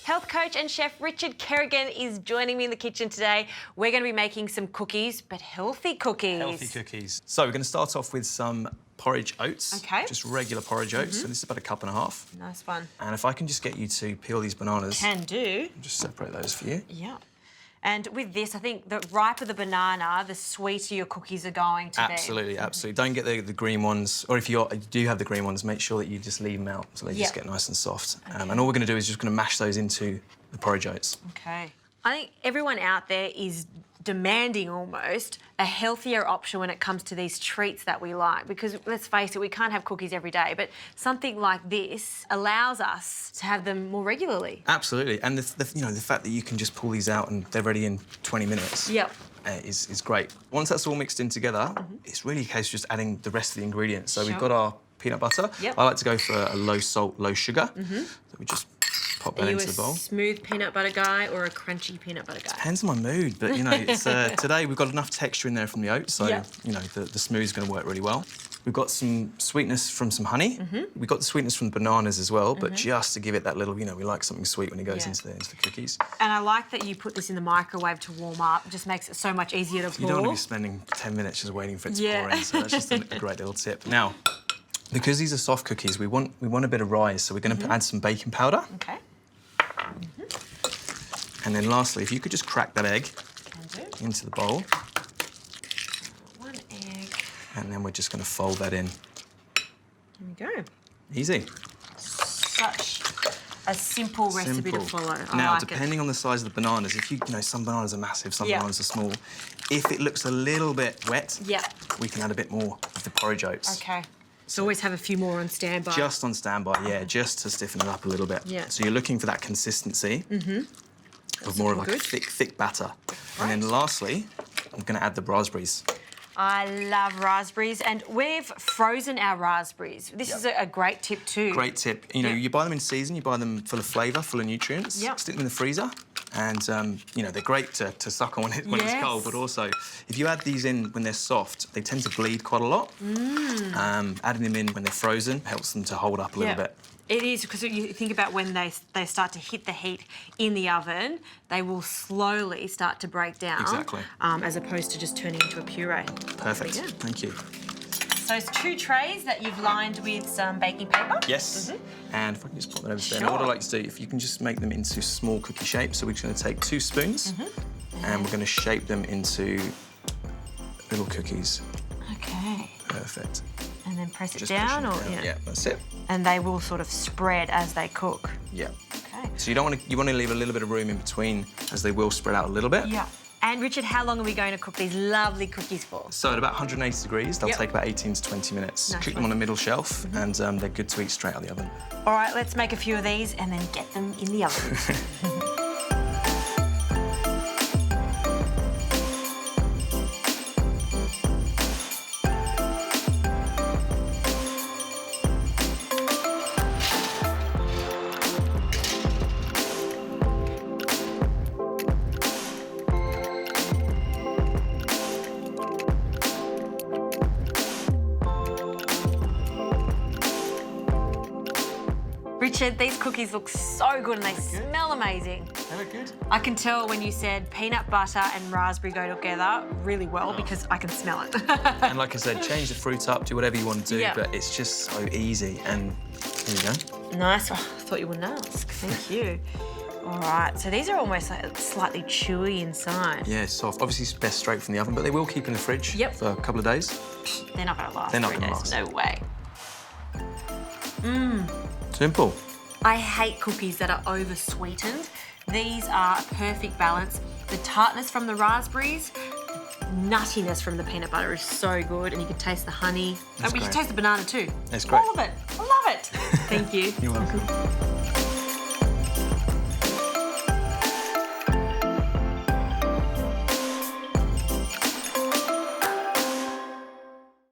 Health coach and chef Richard Kerrigan is joining me in the kitchen today. We're going to be making some cookies, but healthy cookies. Healthy cookies. So we're going to start off with some porridge oats. Okay. Just regular porridge oats. So this is about 1.5 cups. Nice one. And if I can just get you to peel these bananas. Can do. I'll just separate those for you. Yeah. And with this, I think the riper the banana, the sweeter your cookies are going to be. Absolutely, absolutely. Don't get the green ones, or if you do have the green ones, make sure that you just leave them out so they just get nice and soft. Okay. And all we're going to do is just going to mash those into the porridge oats. Okay. I think everyone out there is demanding almost a healthier option when it comes to these treats that we like, because let's face it, we can't have cookies every day, but something like this allows us to have them more regularly. Absolutely, and the fact that you can just pull these out and they're ready in 20 minutes. Yep. Is great. Once that's all mixed in together, it's really a case of just adding the rest of the ingredients. So we've got our peanut butter. Yep. I like to go for a low salt, low sugar. So we just pop that into the bowl. Are you a smooth peanut butter guy or a crunchy peanut butter guy? Depends on my mood, but it's today we've got enough texture in there from the oats, so the smooth is going to work really well. We've got some sweetness from some honey. We've got the sweetness from the bananas as well, but just to give it that little, we like something sweet when it goes into the cookies. And I like that you put this in the microwave to warm up. It just makes it so much easier to pour. You don't want to be spending 10 minutes just waiting for it to pour in, so that's just a great little tip. Now, because these are soft cookies, we want a bit of rise, so we're going to add some baking powder. Okay. And then lastly, if you could just crack that egg into the bowl. One egg. And then we're just going to fold that in. There we go. Easy. Such a simple recipe to follow. Now, depending on the size of the bananas, if some bananas are massive, some bananas are small. If it looks a little bit wet, we can add a bit more of the porridge oats. Okay. So always have a few more on standby. Just on standby, just to stiffen it up a little bit. Yeah. So you're looking for that consistency of more of like a thick batter. And then lastly, I'm going to add the raspberries. I love raspberries, and we've frozen our raspberries. This is a great tip too. Great tip. You buy them in season, you buy them full of flavour, full of nutrients. Stick them in the freezer, and they're great to suck on when it's cold. But also, if you add these in when they're soft, they tend to bleed quite a lot. Adding them in when they're frozen helps them to hold up a little bit. It is, because you think about when they start to hit the heat in the oven, they will slowly start to break down. Exactly. As opposed to just turning into a puree. Perfect. Thank you. So it's 2 trays that you've lined with some baking paper? Yes. And if I can just pop that over there. Now, what I like to do, if you can just make them into small cookie shapes. So we're just going to take 2 spoons and we're going to shape them into little cookies. Okay. Perfect. And then press it down, or yeah, that's it. And they will sort of spread as they cook. Yeah. Okay. So you want to leave a little bit of room in between, as they will spread out a little bit. Yeah. And Richard, how long are we going to cook these lovely cookies for? So at about 180 degrees, they'll take about 18 to 20 minutes. Nice Cook them on a middle shelf, and they're good to eat straight out of the oven. All right, let's make a few of these and then get them in the oven. Richard, these cookies look so good and they smell amazing. They look good. I can tell when you said peanut butter and raspberry go together really well because I can smell it. And like I said, change the fruit up, do whatever you want to do, but it's just so easy. And here you go. Nice. Oh, I thought you wouldn't ask. Thank you. All right, so these are almost like slightly chewy inside. Yeah, soft. Obviously, it's best straight from the oven, but they will keep in the fridge for a couple of days. They're not going to last. They're not going to last. No way. Simple. I hate cookies that are over-sweetened. These are a perfect balance. The tartness from the raspberries, nuttiness from the peanut butter is so good, and you can taste the honey. And you can taste the banana too. That's great. All of it. I love it. Thank you. You're welcome.